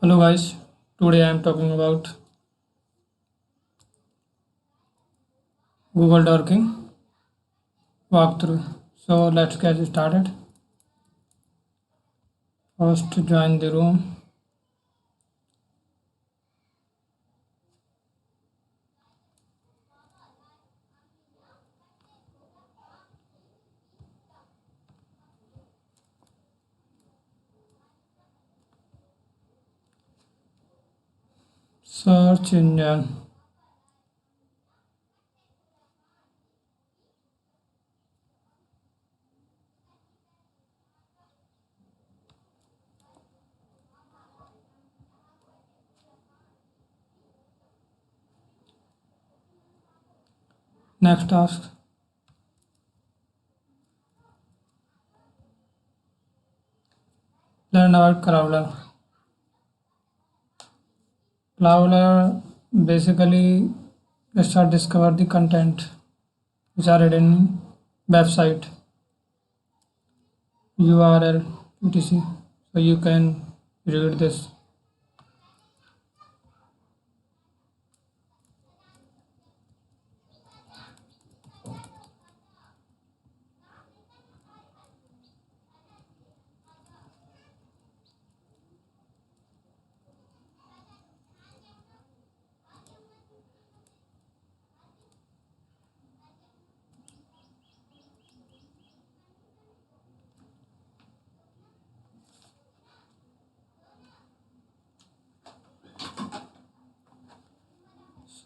Hello guys, today I am talking about Google Dorking walkthrough. So let's get started. First join the room. Search engine. Next task. Learn about Crawler. Crawler basically start discover the content which are hidden in website URL etc. So you can read this.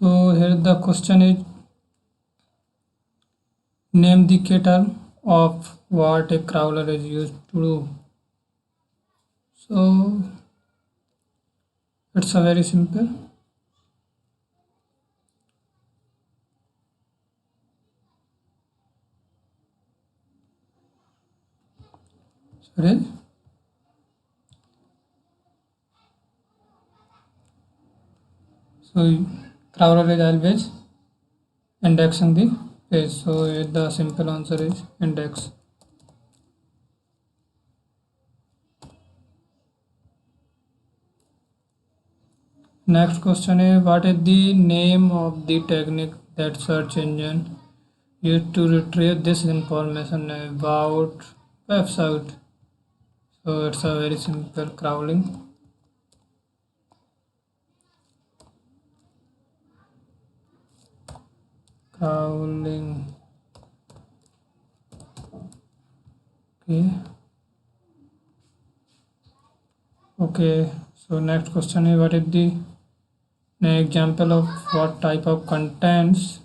So here the question is name the key term of what a crawler is used to do. So it's a very simple. Sorry. So crawler is always indexing the page. So the simple answer is index. Next question is what is the name of the technique that search engine used to retrieve this information about website? So it's a very simple crawling. Crawling. Okay. Okay. So next question is what is the an example of what type of contents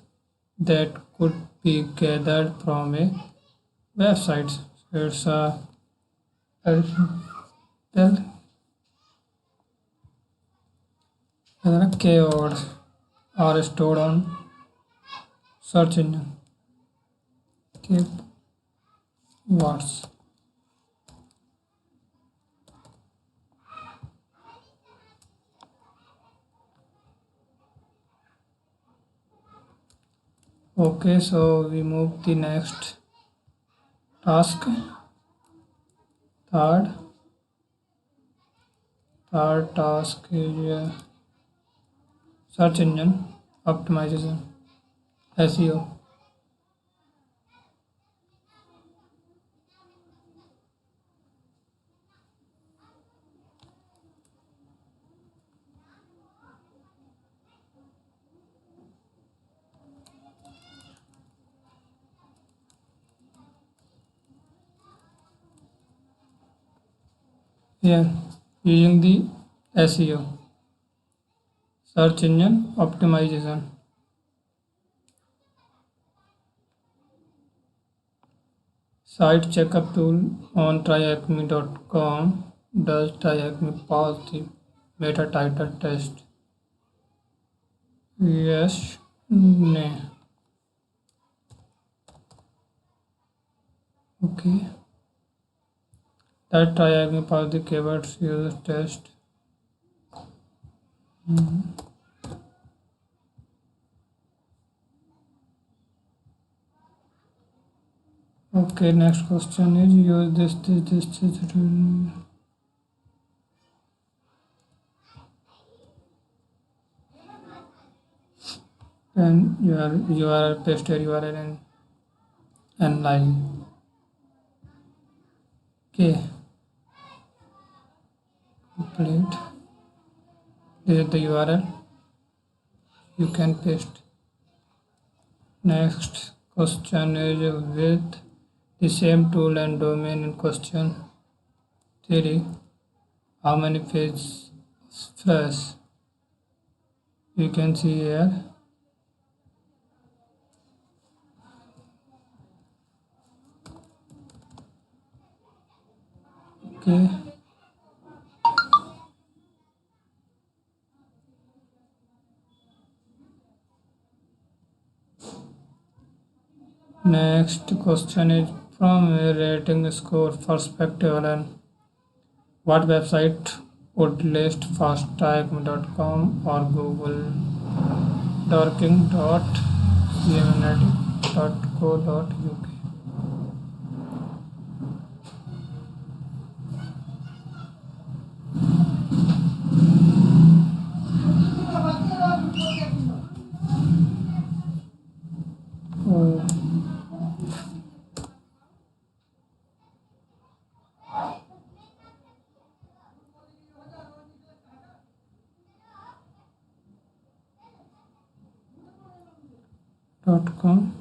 that could be gathered from a website. So it's a well, keywords are stored on search engine. Keywords. Okay, so we move the next task. Third, third task is search engine optimization, SEO. Here, using the SEO, search engine optimization. Site checkup tool on tryacme.com does tryacme pass the meta title test? Yes, no. Okay. That tryacme pass the keywords user test. Okay, next question is use this. and your URL, paste your URL and live. Okay, complete. This is the URL. You can paste. Next question is with the same tool and domain in question 3. How many pages fresh? You can see here. Okay. Next question is from a rating score perspective, Alan. What website would list fasttype.com or Google dorking.cmnet.co.uk? Oh, .com.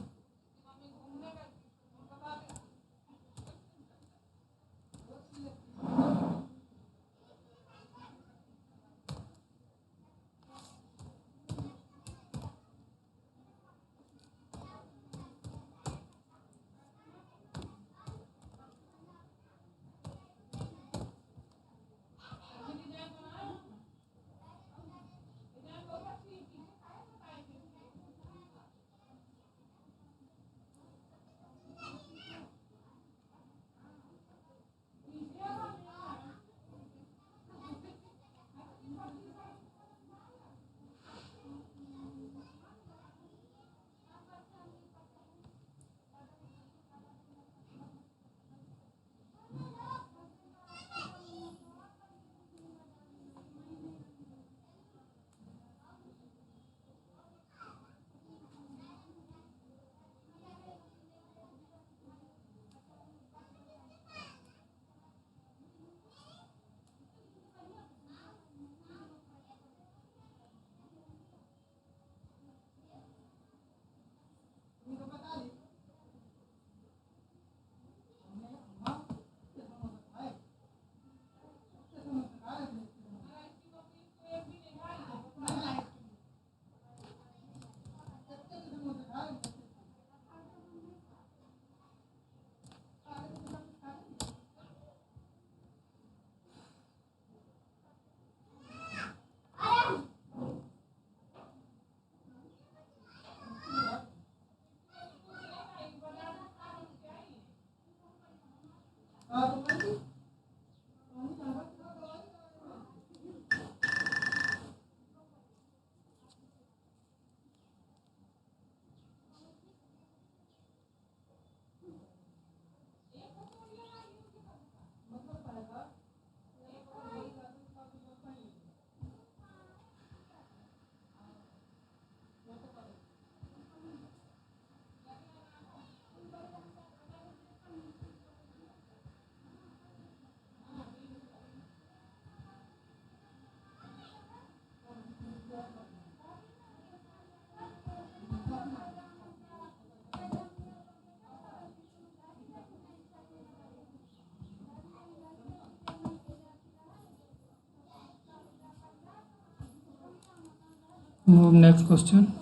Move next question.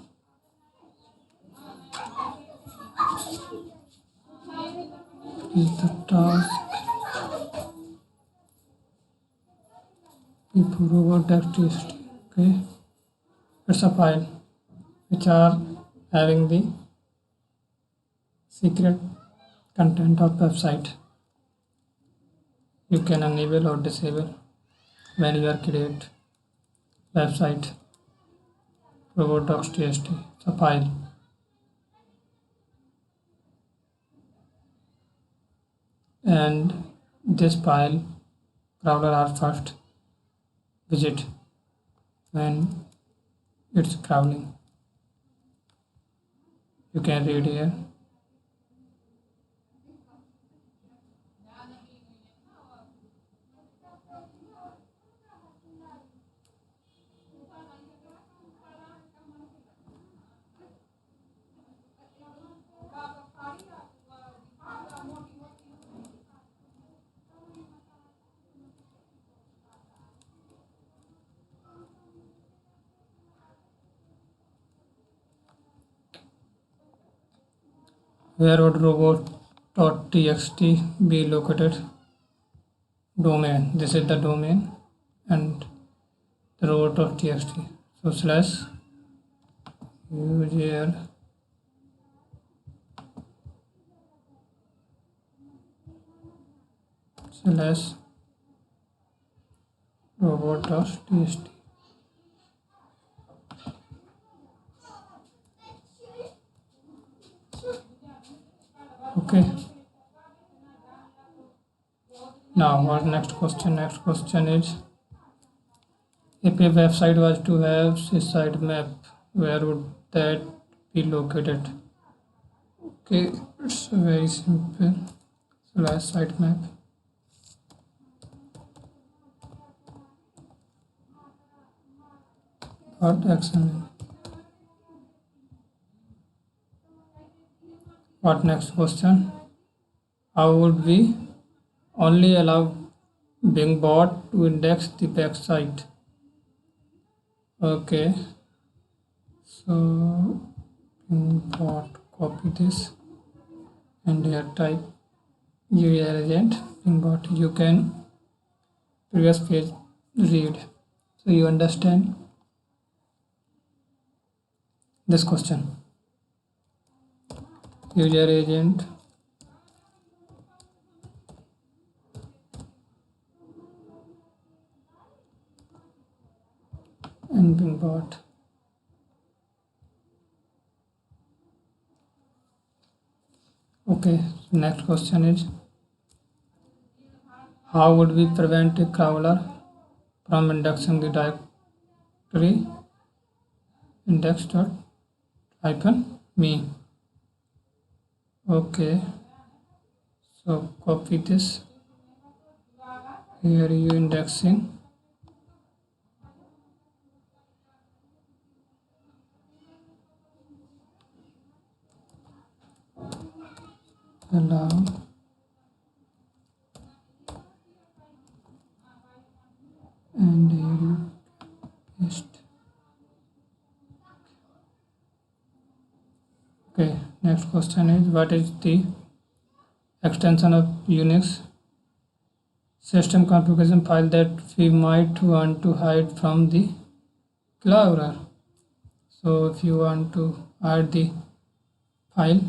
Is the task improvable.txt. Okay, it's a file which are having the secret content of website. You can enable or disable when you are create website. Robot.txt. It's a file. And this file crawler are first visit when it's crawling. You can read here. Where would robot.txt be located? Domain. This is the domain and the robot.txt. So slash user slash robot.txt. Okay. Now what next question? Next question is, if a website was to have a sitemap, where would that be located? Okay, it's very simple. Slash sitemap. .xml. What next question? How would we only allow Bingbot to index the backside? Okay, so Bingbot, copy this and here type user agent Bingbot. You can previous page read, so you understand this question. User agent and Bingbot. Okay, next question is, how would we prevent a crawler from indexing the directory index.me? Okay, so copy this. Here you indexing. Allow and here you paste. Okay, next question is, what is the extension of Unix system configuration file that we might want to hide from the crawler? So if you want to hide the file,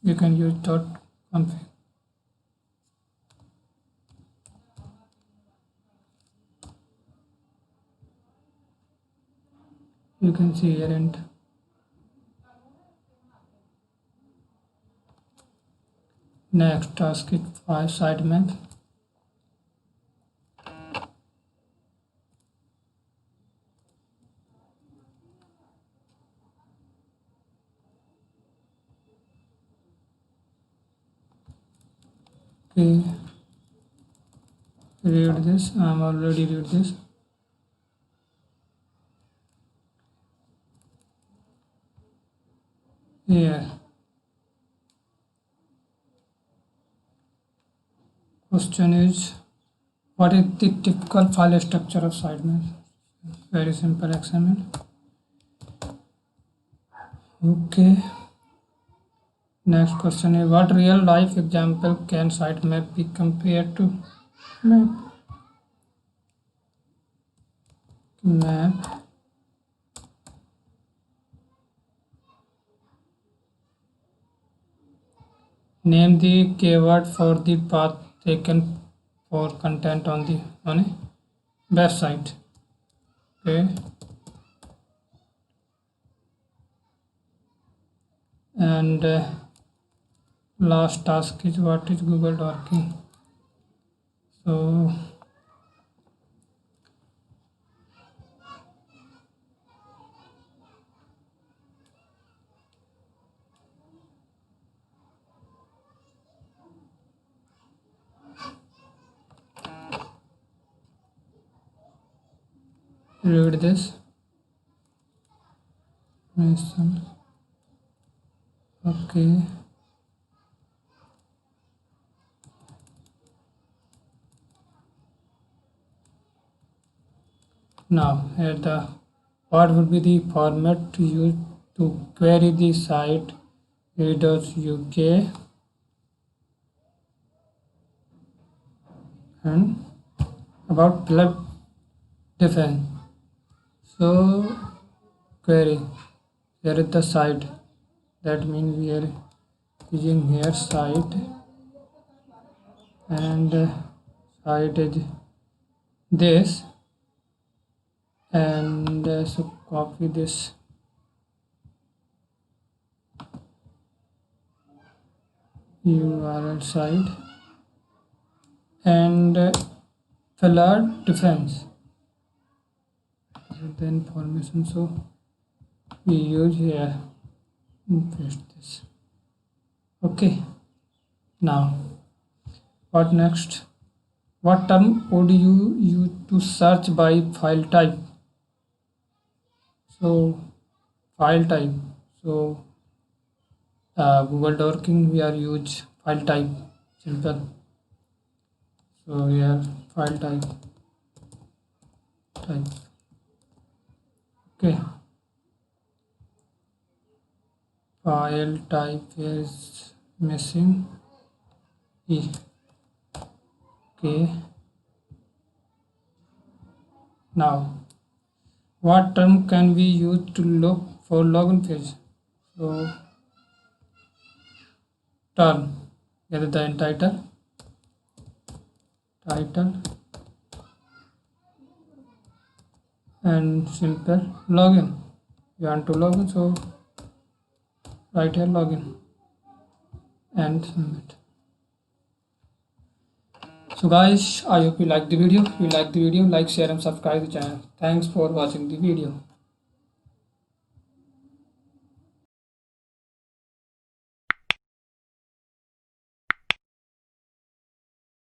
you can use .config. You can see here and next task is file sitemap. Okay, read this. I'm already read this. Here question is, what is the typical file structure of sitemap? Very simple, XML. Okay, next question is, what real life example can sitemap be compared to map? Name the keyword for the path taken for content on a website. Okay, and last task is, what is Google Docking? So read this. Listen. Okay. Now here the what would be the format to use to query the site a.uk and about flood defense. So query, here is the site, that means we are using here site, and site is this, and so copy this URL site, and flood defense, the information, so we use here and paste this. Okay, now what next? What term would you use to search by file type? So file type, so Google Document we are use file type, simple. So here file type. Okay, file type is missing E. Okay, now what term can we use to look for login page? So term, get the title and simple login. You want to login, so write here login and submit. So guys, I hope you like the video. If you like the video, like, share and subscribe the channel. Thanks for watching the video.